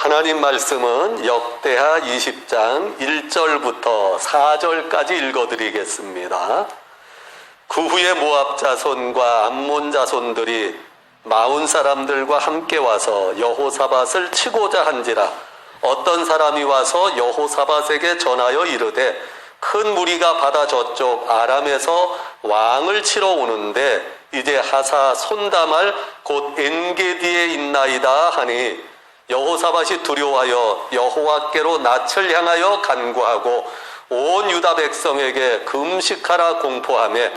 하나님 말씀은 역대하 20장 1절부터 4절까지 읽어드리겠습니다. 그 후에 모압 자손과 암몬 자손들이 마온 사람들과 함께 와서 여호사밧을 치고자 한지라. 어떤 사람이 와서 여호사밧에게 전하여 이르되 큰 무리가 바다 저쪽 아람에서 왕을 치러 오는데 이제 하사 손다말 곧 엔게디에 있나이다 하니 여호사밧이 두려워하여 여호와께로 낯을 향하여 간구하고 온 유다 백성에게 금식하라 공포하며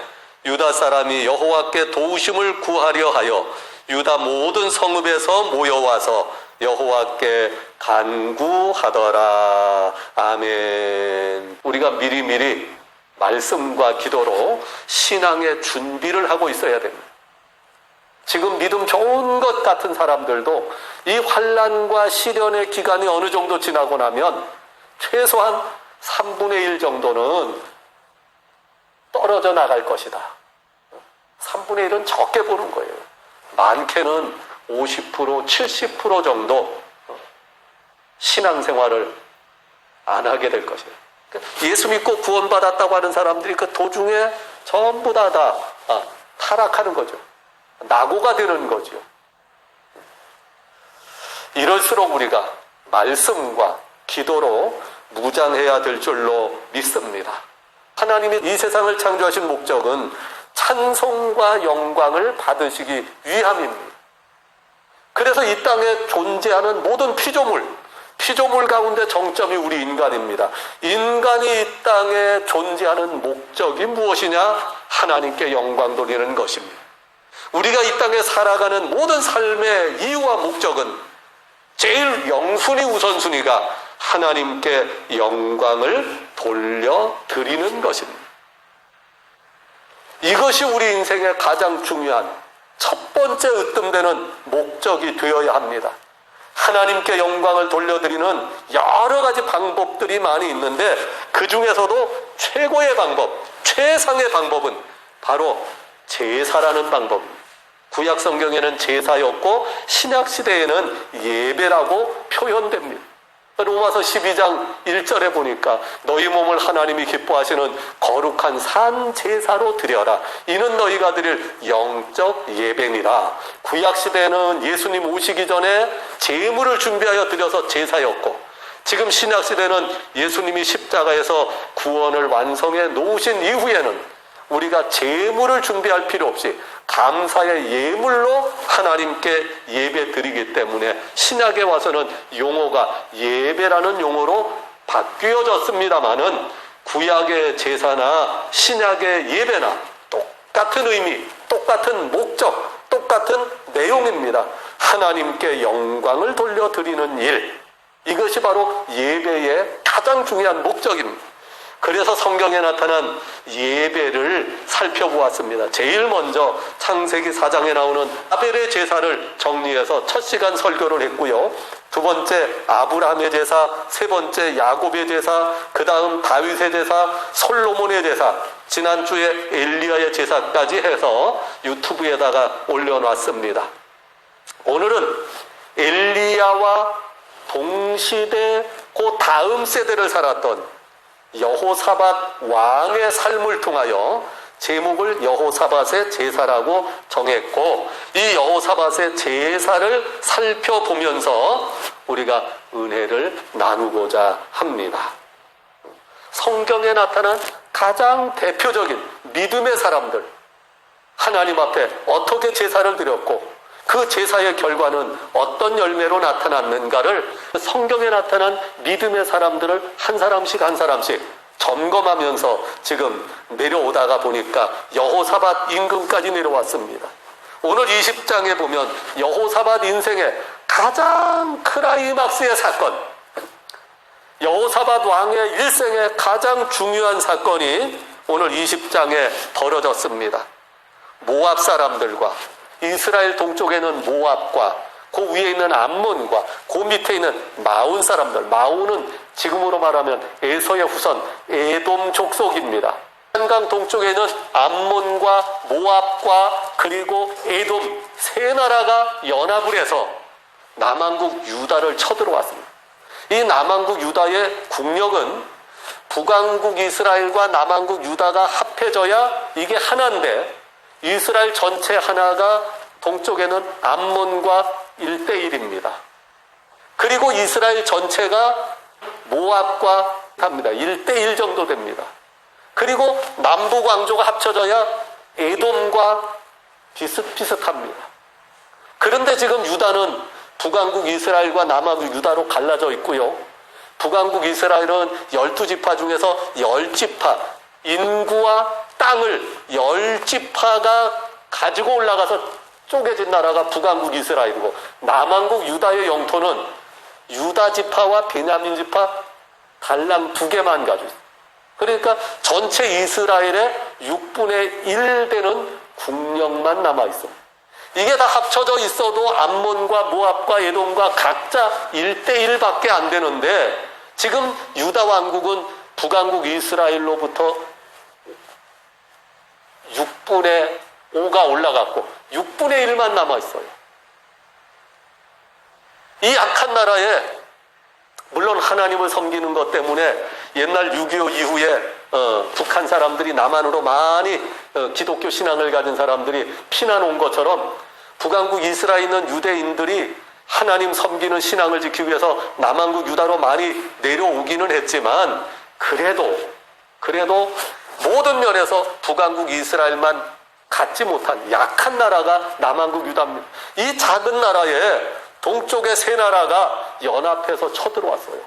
유다 사람이 여호와께 도우심을 구하려 하여 유다 모든 성읍에서 모여와서 여호와께 간구하더라. 아멘. 우리가 미리미리 말씀과 기도로 신앙의 준비를 하고 있어야 됩니다. 지금 믿음 좋은 것 같은 사람들도 이 환난과 시련의 기간이 어느 정도 지나고 나면 최소한 3분의 1 정도는 떨어져 나갈 것이다. 3분의 1은 적게 보는 거예요. 많게는 50%, 70% 정도 신앙생활을 안 하게 될 것이에요. 예수 믿고 구원받았다고 하는 사람들이 그 도중에 전부 다 타락하는 거죠. 낙오가 되는 거죠. 이럴수록 우리가 말씀과 기도로 무장해야 될 줄로 믿습니다. 하나님이 이 세상을 창조하신 목적은 찬송과 영광을 받으시기 위함입니다. 그래서 이 땅에 존재하는 모든 피조물 가운데 정점이 우리 인간입니다. 인간이 이 땅에 존재하는 목적이 무엇이냐? 하나님께 영광 돌리는 것입니다. 우리가 이 땅에 살아가는 모든 삶의 이유와 목적은 제일 영순위 우선순위가 하나님께 영광을 돌려드리는 것입니다. 이것이 우리 인생의 가장 중요한 첫 번째 으뜸되는 목적이 되어야 합니다. 하나님께 영광을 돌려드리는 여러 가지 방법들이 많이 있는데 그 중에서도 최고의 방법, 최상의 방법은 바로 제사라는 방법입니다. 구약 성경에는 제사였고 신약 시대에는 예배라고 표현됩니다. 로마서 12장 1절에 보니까 너희 몸을 하나님이 기뻐하시는 거룩한 산 제사로 드려라. 이는 너희가 드릴 영적 예배니라. 구약 시대에는 예수님 오시기 전에 제물을 준비하여 드려서 제사였고 지금 신약 시대는 예수님이 십자가에서 구원을 완성해 놓으신 이후에는 우리가 제물을 준비할 필요 없이 감사의 예물로 하나님께 예배 드리기 때문에 신약에 와서는 용어가 예배라는 용어로 바뀌어졌습니다마는 구약의 제사나 신약의 예배나 똑같은 의미, 똑같은 목적, 똑같은 내용입니다. 하나님께 영광을 돌려드리는 일, 이것이 바로 예배의 가장 중요한 목적입니다. 그래서 성경에 나타난 예배를 살펴보았습니다. 제일 먼저 창세기 4장에 나오는 아벨의 제사를 정리해서 첫 시간 설교를 했고요. 두 번째 아브라함의 제사, 세 번째 야곱의 제사, 그 다음 다윗의 제사, 솔로몬의 제사, 지난주에 엘리야의 제사까지 해서 유튜브에다가 올려놨습니다. 오늘은 엘리야와 동시대 그 다음 세대를 살았던 여호사밧 왕의 삶을 통하여 제목을 여호사밧의 제사라고 정했고 이 여호사밧의 제사를 살펴보면서 우리가 은혜를 나누고자 합니다. 성경에 나타난 가장 대표적인 믿음의 사람들, 하나님 앞에 어떻게 제사를 드렸고 그 제사의 결과는 어떤 열매로 나타났는가를 성경에 나타난 믿음의 사람들을 한 사람씩 점검하면서 지금 내려오다가 보니까 여호사밧 임금까지 내려왔습니다. 오늘 20장에 보면 여호사밧 인생의 가장 크라이막스의 사건, 여호사밧 왕의 일생의 가장 중요한 사건이 오늘 20장에 벌어졌습니다. 모압 사람들과 이스라엘 동쪽에는 모압과 그 위에 있는 암몬과 그 밑에 있는 마온 사람들, 마온은 지금으로 말하면 에서의 후손 에돔 족속입니다. 한강 동쪽에 있는 암몬과 모압과 그리고 에돔 세 나라가 연합을 해서 남한국 유다를 쳐들어왔습니다. 이 남왕국 유다의 국력은 북왕국 이스라엘과 남왕국 유다가 합해져야 이게 하나인데, 이스라엘 전체 하나가 동쪽에는 암몬과 1대1입니다. 그리고 이스라엘 전체가 모압과 합니다. 1대1 정도 됩니다. 그리고 남북 왕조가 합쳐져야 에돔과 비슷비슷합니다. 그런데 지금 유다는 북왕국 이스라엘과 남왕국 유다로 갈라져 있고요. 북왕국 이스라엘은 12지파 중에서 10지파, 인구와 땅을 10지파가 가지고 올라가서 쪼개진 나라가 북왕국 이스라엘이고, 남왕국 유다의 영토는 유다 지파와 베냐민 지파 달랑 2개만 가지고 있어요. 그러니까 전체 이스라엘의 6분의 1 되는 국력만 남아있습니다. 이게 다 합쳐져 있어도 암몬과 모압과 에돔과 각자 1대1밖에 안 되는데, 지금 유다 왕국은 북왕국 이스라엘로부터 6분의 5가 올라갔고 6분의 1만 남아있어요. 이 약한 나라에 물론 하나님을 섬기는 것 때문에 옛날 6.25 이후에 북한 사람들이 남한으로 많이 기독교 신앙을 가진 사람들이 피난 온 것처럼 북왕국 이스라엘에 있는 유대인들이 하나님 섬기는 신앙을 지키기 위해서 남왕국 유다로 많이 내려오기는 했지만, 그래도 모든 면에서 북왕국 이스라엘만 갖지 못한 약한 나라가 남왕국 유다입니다. 이 작은 나라에 동쪽의 세 나라가 연합해서 쳐들어왔어요.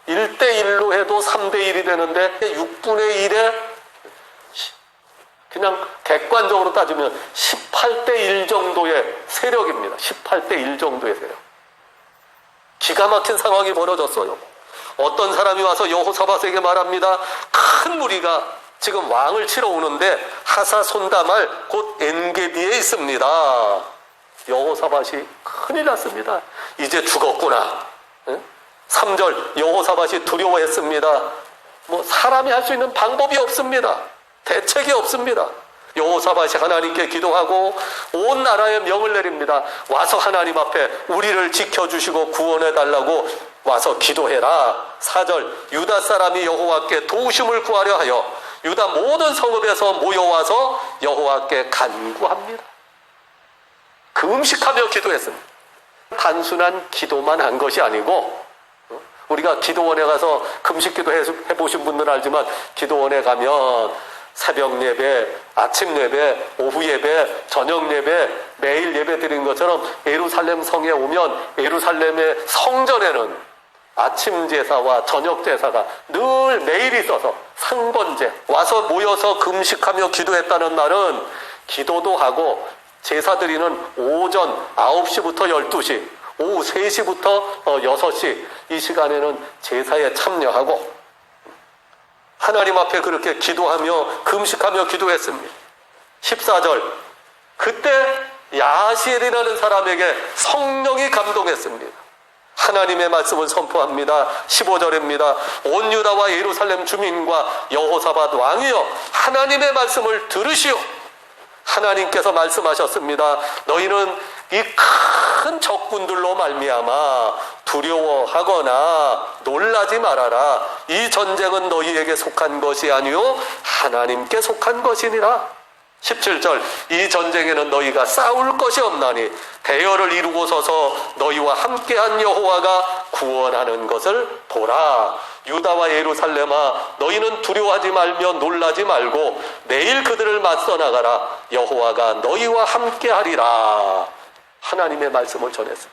1대1로 해도 3대1이 되는데 6분의 1에 그냥 객관적으로 따지면 18대1 정도의 세력입니다. 18대1 정도의 세력. 기가 막힌 상황이 벌어졌어요. 어떤 사람이 와서 여호사밧에게 말합니다. 큰 무리가 지금 왕을 치러 오는데 하사손다말 곧 엔게디에 있습니다. 여호사밧이 큰일 났습니다. 이제 죽었구나. 3절 여호사밧이 두려워했습니다. 사람이 할 수 있는 방법이 없습니다. 대책이 없습니다. 여호사밧이 하나님께 기도하고 온 나라에 명을 내립니다. 와서 하나님 앞에 우리를 지켜주시고 구원해달라고 와서 기도해라. 4절 유다 사람이 여호와께 도우심을 구하려 하여 유다 모든 성읍에서 모여와서 여호와께 간구합니다. 금식하며 기도했습니다. 단순한 기도만 한 것이 아니고, 우리가 기도원에 가서 금식 기도 해보신 분들은 알지만 기도원에 가면 새벽 예배, 아침 예배, 오후 예배, 저녁 예배, 매일 예배 드리는 것처럼 예루살렘 성에 오면 예루살렘의 성전에는 아침 제사와 저녁 제사가 늘 매일 있어서 상번제, 와서 모여서 금식하며 기도했다는 말은 기도도 하고 제사 드리는 오전 9시부터 12시, 오후 3시부터 6시 이 시간에는 제사에 참여하고 하나님 앞에 그렇게 기도하며 금식하며 기도했습니다. 14절 그때 야시엘이라는 사람에게 성령이 감동했습니다. 하나님의 말씀을 선포합니다. 15절입니다. 온 유다와 예루살렘 주민과 여호사밧 왕이여 하나님의 말씀을 들으시오. 하나님께서 말씀하셨습니다. 너희는 이 큰 적군들로 말미암아 두려워하거나 놀라지 말아라. 이 전쟁은 너희에게 속한 것이 아니요 하나님께 속한 것이니라. 17절 이 전쟁에는 너희가 싸울 것이 없나니 대열을 이루고 서서 너희와 함께한 여호와가 구원하는 것을 보라. 유다와 예루살렘아 너희는 두려워하지 말며 놀라지 말고 내일 그들을 맞서 나가라. 여호와가 너희와 함께하리라. 하나님의 말씀을 전했습니다.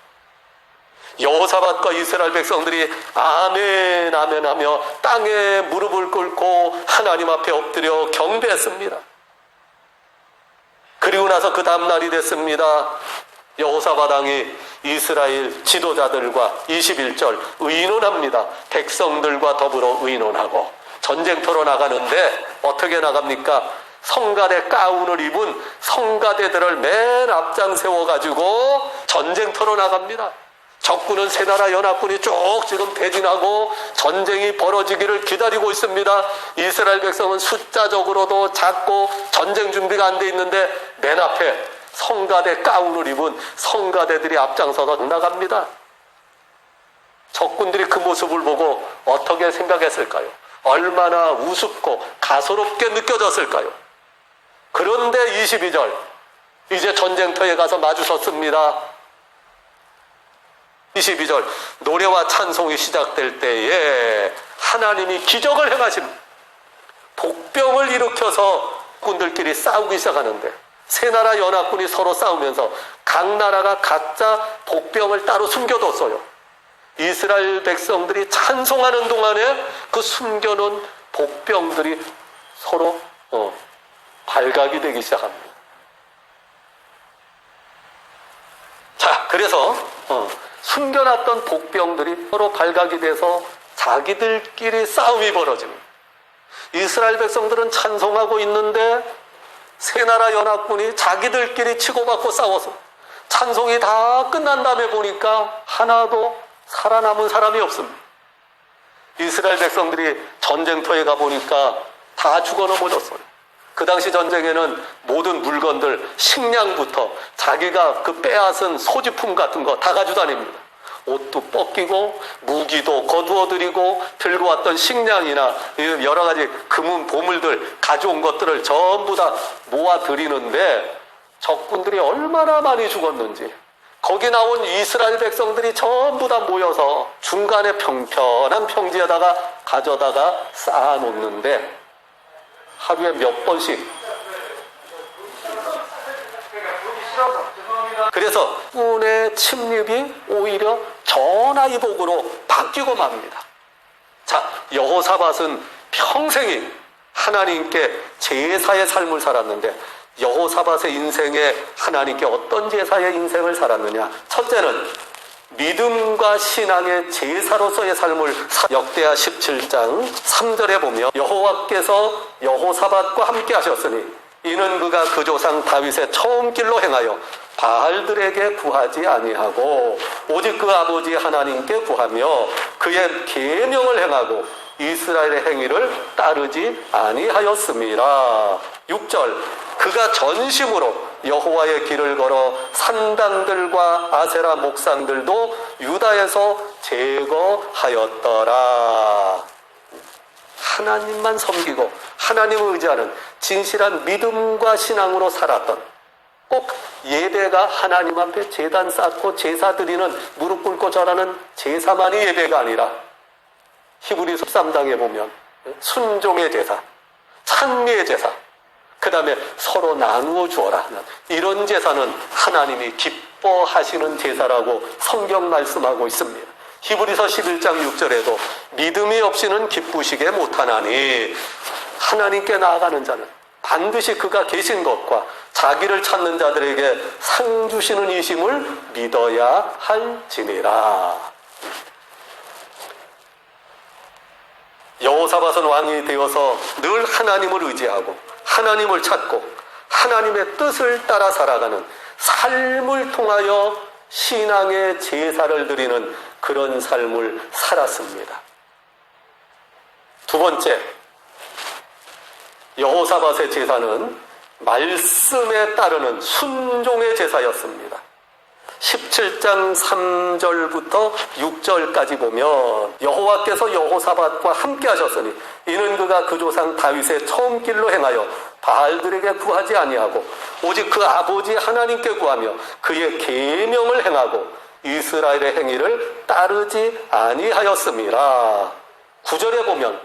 여호사밧과 이스라엘 백성들이 아멘 아멘 하며 땅에 무릎을 꿇고 하나님 앞에 엎드려 경배했습니다. 그리고 나서 그 다음 날이 됐습니다. 여호사밧 왕이 이스라엘 지도자들과 21절 의논합니다. 백성들과 더불어 의논하고 전쟁터로 나가는데 어떻게 나갑니까? 성가대 가운을 입은 성가대들을 맨 앞장 세워가지고 전쟁터로 나갑니다. 적군은 세 나라 연합군이 쭉 지금 대진하고 전쟁이 벌어지기를 기다리고 있습니다. 이스라엘 백성은 숫자적으로도 작고 전쟁 준비가 안 돼 있는데 맨 앞에 성가대 가운을 입은 성가대들이 앞장서서 나갑니다. 적군들이 그 모습을 보고 어떻게 생각했을까요? 얼마나 우습고 가소롭게 느껴졌을까요? 그런데 22절, 이제 전쟁터에 가서 마주섰습니다. 22절, 노래와 찬송이 시작될 때에 하나님이 기적을 행하십니다. 복병을 일으켜서 군들끼리 싸우기 시작하는데, 세 나라 연합군이 서로 싸우면서 각 나라가 각자 복병을 따로 숨겨뒀어요. 이스라엘 백성들이 찬송하는 동안에 그 숨겨놓은 복병들이 서로 발각이 되기 시작합니다. 자, 그래서 숨겨놨던 복병들이 서로 발각이 돼서 자기들끼리 싸움이 벌어집니다. 이스라엘 백성들은 찬송하고 있는데 세 나라 연합군이 자기들끼리 치고받고 싸워서 찬송이 다 끝난 다음에 보니까 하나도 살아남은 사람이 없습니다. 이스라엘 백성들이 전쟁터에 가보니까 다 죽어 넘어졌어요. 그 당시 전쟁에는 모든 물건들, 식량부터 자기가 그 빼앗은 소지품 같은 거 다 가지고 다닙니다. 옷도 벗기고 무기도 거두어드리고 들고 왔던 식량이나 여러 가지 금은 보물들 가져온 것들을 전부 다 모아드리는데 적군들이 얼마나 많이 죽었는지, 거기 나온 이스라엘 백성들이 전부 다 모여서 중간에 평평한 평지에다가 가져다가 쌓아놓는데 하루에 몇 번씩, 그래서 군의 침입이 오히려 전화위복으로 바뀌고 맙니다. 자, 여호사밧은 평생이 하나님께 제사의 삶을 살았는데, 여호사밧의 인생에 하나님께 어떤 제사의 인생을 살았느냐? 첫째는 믿음과 신앙의 제사로서의 삶을 역대하 17장 3절에 보면 여호와께서 여호사밧과 함께 하셨으니 이는 그가 그 조상 다윗의 처음 길로 행하여 바알들에게 구하지 아니하고 오직 그 아버지 하나님께 구하며 그의 계명을 행하고 이스라엘의 행위를 따르지 아니하였습니다. 6절, 그가 전심으로 여호와의 길을 걸어 산당들과 아세라 목상들도 유다에서 제거하였더라. 하나님만 섬기고 하나님을 의지하는 진실한 믿음과 신앙으로 살았던, 꼭 예배가 하나님 앞에 제단 쌓고 제사 드리는 무릎 꿇고 절하는 제사만이 예배가 아니라 히브리서 13장에 보면 순종의 제사, 찬미의 제사, 그 다음에 서로 나누어 주어라 하는 이런 제사는 하나님이 기뻐하시는 제사라고 성경 말씀하고 있습니다. 히브리서 11장 6절에도 믿음이 없이는 기쁘시게 못하나니 하나님께 나아가는 자는 반드시 그가 계신 것과 자기를 찾는 자들에게 상 주시는 이심을 믿어야 할지니라. 여호사밧은 왕이 되어서 늘 하나님을 의지하고 하나님을 찾고 하나님의 뜻을 따라 살아가는 삶을 통하여 신앙의 제사를 드리는 그런 삶을 살았습니다. 두 번째, 여호사밧의 제사는 말씀에 따르는 순종의 제사였습니다. 17장 3절부터 6절까지 보면 여호와께서 여호사밧과 함께 하셨으니 이는 그가 그 조상 다윗의 처음 길로 행하여 바알들에게 구하지 아니하고 오직 그 아버지 하나님께 구하며 그의 계명을 행하고 이스라엘의 행위를 따르지 아니하였습니다. 9절에 보면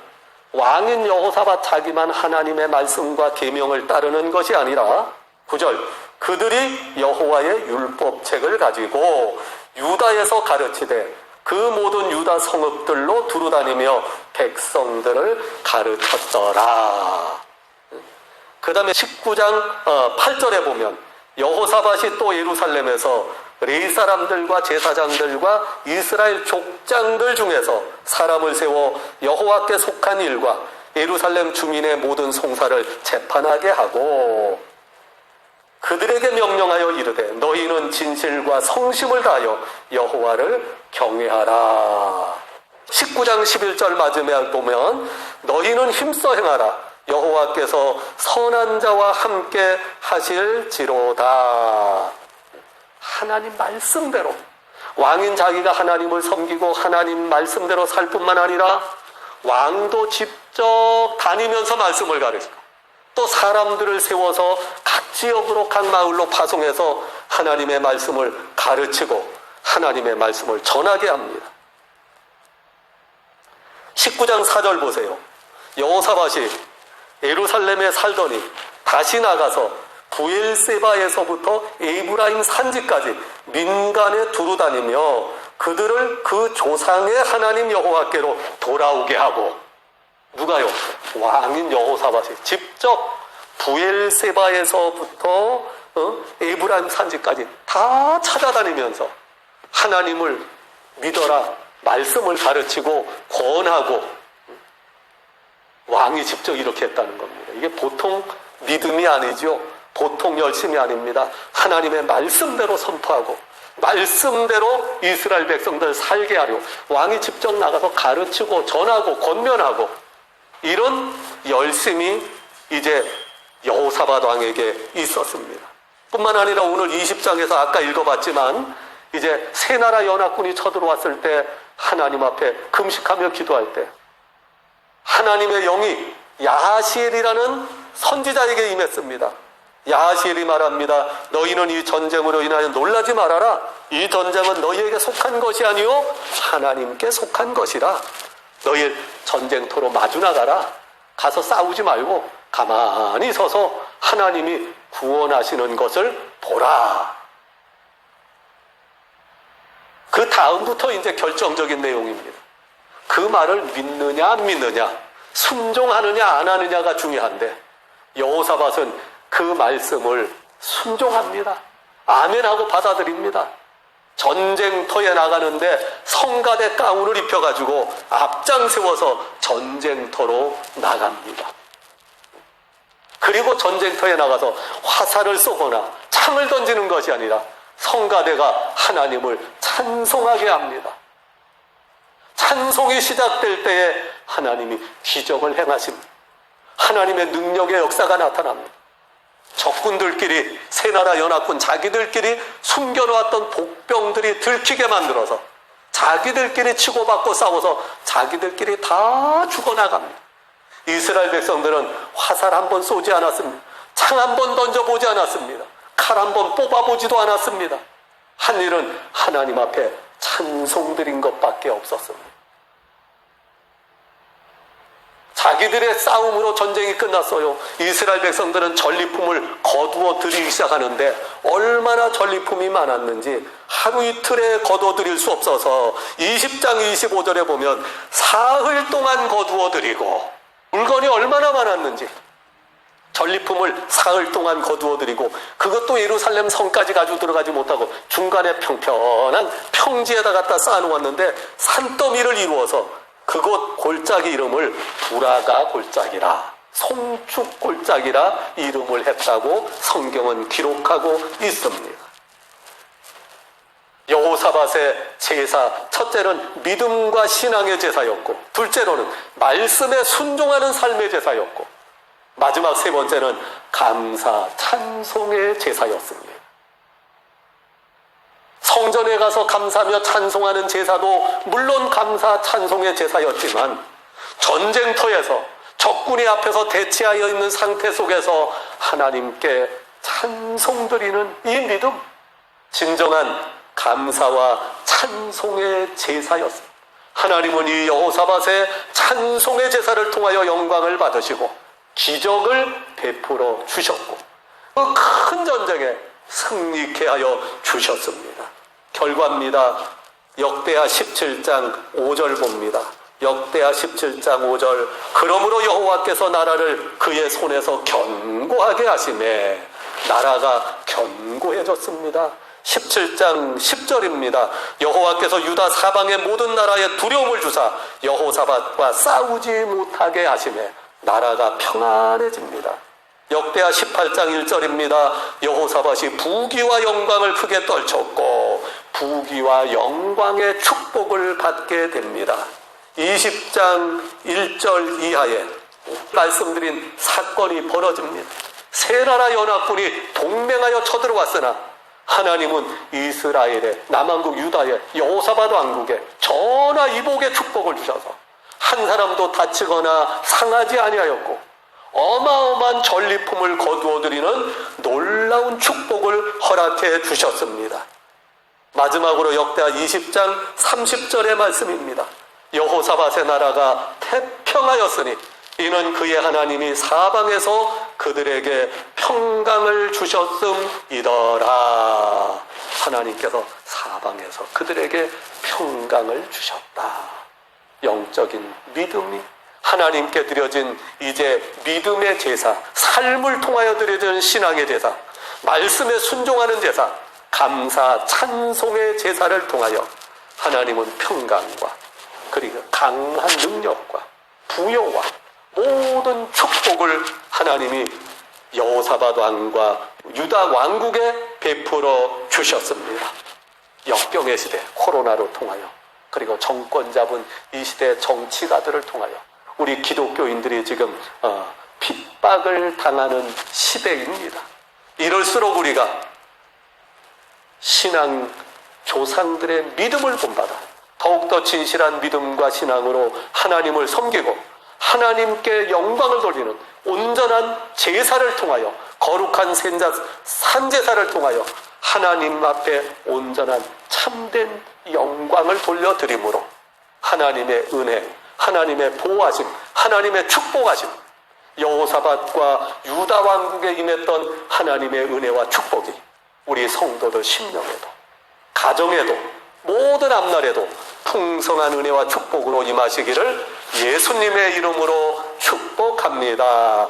왕인 여호사밧 자기만 하나님의 말씀과 계명을 따르는 것이 아니라 9절, 그들이 여호와의 율법책을 가지고 유다에서 가르치되 그 모든 유다 성읍들로 두루다니며 백성들을 가르쳤더라. 그 다음에 19장 8절에 보면 여호사밧이 또 예루살렘에서 레위 사람들과 제사장들과 이스라엘 족장들 중에서 사람을 세워 여호와께 속한 일과 예루살렘 주민의 모든 송사를 재판하게 하고 그들에게 명령하여 이르되 너희는 진실과 성심을 다하여 여호와를 경외하라. 19장 11절 마지막에 보면 너희는 힘써 행하라. 여호와께서 선한 자와 함께 하실지로다. 하나님 말씀대로 왕인 자기가 하나님을 섬기고 하나님 말씀대로 살 뿐만 아니라 왕도 직접 다니면서 말씀을 가르치고 또 사람들을 세워서 각 지역으로 각 마을로 파송해서 하나님의 말씀을 가르치고 하나님의 말씀을 전하게 합니다. 19장 4절 보세요. 여호사밧이 예루살렘에 살더니 다시 나가서 부엘세바에서부터 에브라임 산지까지 민간에 두루 다니며 그들을 그 조상의 하나님 여호와께로 돌아오게 하고, 누가요? 왕인 여호사밧이 직접 부엘세바에서부터 에브라임 산지까지 다 찾아다니면서 하나님을 믿어라 말씀을 가르치고 권하고, 왕이 직접 이렇게 했다는 겁니다. 이게 보통 믿음이 아니죠. 보통 열심이 아닙니다. 하나님의 말씀대로 선포하고 말씀대로 이스라엘 백성들 살게 하려 왕이 직접 나가서 가르치고 전하고 권면하고, 이런 열심이 이제 여호사밧 왕에게 있었습니다. 뿐만 아니라 오늘 20장에서 아까 읽어봤지만 이제 세 나라 연합군이 쳐들어왔을 때 하나님 앞에 금식하며 기도할 때 하나님의 영이 야하시엘이라는 선지자에게 임했습니다. 야하시엘이 말합니다. 너희는 이 전쟁으로 인하여 놀라지 말아라. 이 전쟁은 너희에게 속한 것이 아니요 하나님께 속한 것이라. 너희 전쟁터로 마주 나가라. 가서 싸우지 말고 가만히 서서 하나님이 구원하시는 것을 보라. 그 다음부터 이제 결정적인 내용입니다. 그 말을 믿느냐 안 믿느냐, 순종하느냐 안 하느냐가 중요한데 여호사밧은 그 말씀을 순종합니다. 아멘하고 받아들입니다. 전쟁터에 나가는데 성가대 가운을 입혀가지고 앞장 세워서 전쟁터로 나갑니다. 그리고 전쟁터에 나가서 화살을 쏘거나 창을 던지는 것이 아니라 성가대가 하나님을 찬송하게 합니다. 찬송이 시작될 때에 하나님이 기적을 행하십니다. 하나님의 능력의 역사가 나타납니다. 적군들끼리, 세 나라 연합군 자기들끼리 숨겨놓았던 복병들이 들키게 만들어서 자기들끼리 치고받고 싸워서 자기들끼리 다 죽어나갑니다. 이스라엘 백성들은 화살 한 번 쏘지 않았습니다. 창 한 번 던져보지 않았습니다. 칼 한 번 뽑아보지도 않았습니다. 한 일은 하나님 앞에 찬송드린 것밖에 없었습니다. 자기들의 싸움으로 전쟁이 끝났어요. 이스라엘 백성들은 전리품을 거두어 드리기 시작하는데 얼마나 전리품이 많았는지 하루 이틀에 거두어 드릴 수 없어서 20장 25절에 보면 사흘 동안 거두어 드리고, 물건이 얼마나 많았는지 전리품을 사흘 동안 거두어 드리고, 그것도 예루살렘 성까지 가지고 들어가지 못하고 중간에 평평한 평지에다 갖다 쌓아놓았는데 산더미를 이루어서 그곳 골짜기 이름을 두라가 골짜기라, 송축 골짜기라 이름을 했다고 성경은 기록하고 있습니다. 여호사밧의 제사, 첫째는 믿음과 신앙의 제사였고, 둘째로는 말씀에 순종하는 삶의 제사였고, 마지막 세 번째는 감사, 찬송의 제사였습니다. 성전에 가서 감사하며 찬송하는 제사도 물론 감사, 찬송의 제사였지만 전쟁터에서 적군이 앞에서 대치하여 있는 상태 속에서 하나님께 찬송드리는 이 믿음, 진정한 감사와 찬송의 제사였습니다. 하나님은 이 여호사밧의 찬송의 제사를 통하여 영광을 받으시고 기적을 베풀어 주셨고 그 큰 전쟁에 승리케 하여 주셨습니다. 결과입니다. 역대하 17장 5절 봅니다. 역대하 17장 5절. 그러므로 여호와께서 나라를 그의 손에서 견고하게 하시매 나라가 견고해졌습니다. 17장 10절입니다. 여호와께서 유다 사방의 모든 나라에 두려움을 주사 여호사밧과 싸우지 못하게 하시매 나라가 평안해집니다. 역대하 18장 1절입니다. 여호사밧이 부귀와 영광을 크게 떨쳤고 부귀와 영광의 축복을 받게 됩니다. 20장 1절 이하에 말씀드린 사건이 벌어집니다. 세 나라 연합군이 동맹하여 쳐들어왔으나 하나님은 이스라엘의 남왕국 유다의 여호사밧 왕국에 전화이복의 축복을 주셔서 한 사람도 다치거나 상하지 아니하였고 어마어마한 전리품을 거두어 드리는 놀라운 축복을 허락해 주셨습니다. 마지막으로 역대하 20장 30절의 말씀입니다. 여호사밧의 나라가 태평하였으니 이는 그의 하나님이 사방에서 그들에게 평강을 주셨음이더라. 하나님께서 사방에서 그들에게 평강을 주셨다. 영적인 믿음이 하나님께 드려진 이제 믿음의 제사, 삶을 통하여 드려진 신앙의 제사, 말씀에 순종하는 제사, 감사, 찬송의 제사를 통하여 하나님은 평강과 그리고 강한 능력과 부여와 모든 축복을 하나님이 여호사밧 왕과 유다 왕국에 베풀어 주셨습니다. 역병의 시대, 코로나로 통하여 그리고 정권 잡은 이 시대 정치가들을 통하여 우리 기독교인들이 지금 핍박을 당하는 시대입니다. 이럴수록 우리가 신앙 조상들의 믿음을 본받아 더욱더 진실한 믿음과 신앙으로 하나님을 섬기고 하나님께 영광을 돌리는 온전한 제사를 통하여 거룩한 산제사를 통하여 하나님 앞에 온전한 참된 영광을 돌려드림으로 하나님의 은혜, 하나님의 보호하심, 하나님의 축복하심, 여호사밧과 유다 왕국에 임했던 하나님의 은혜와 축복이 우리 성도들 심령에도 가정에도 모든 앞날에도 풍성한 은혜와 축복으로 임하시기를 예수님의 이름으로 축복합니다.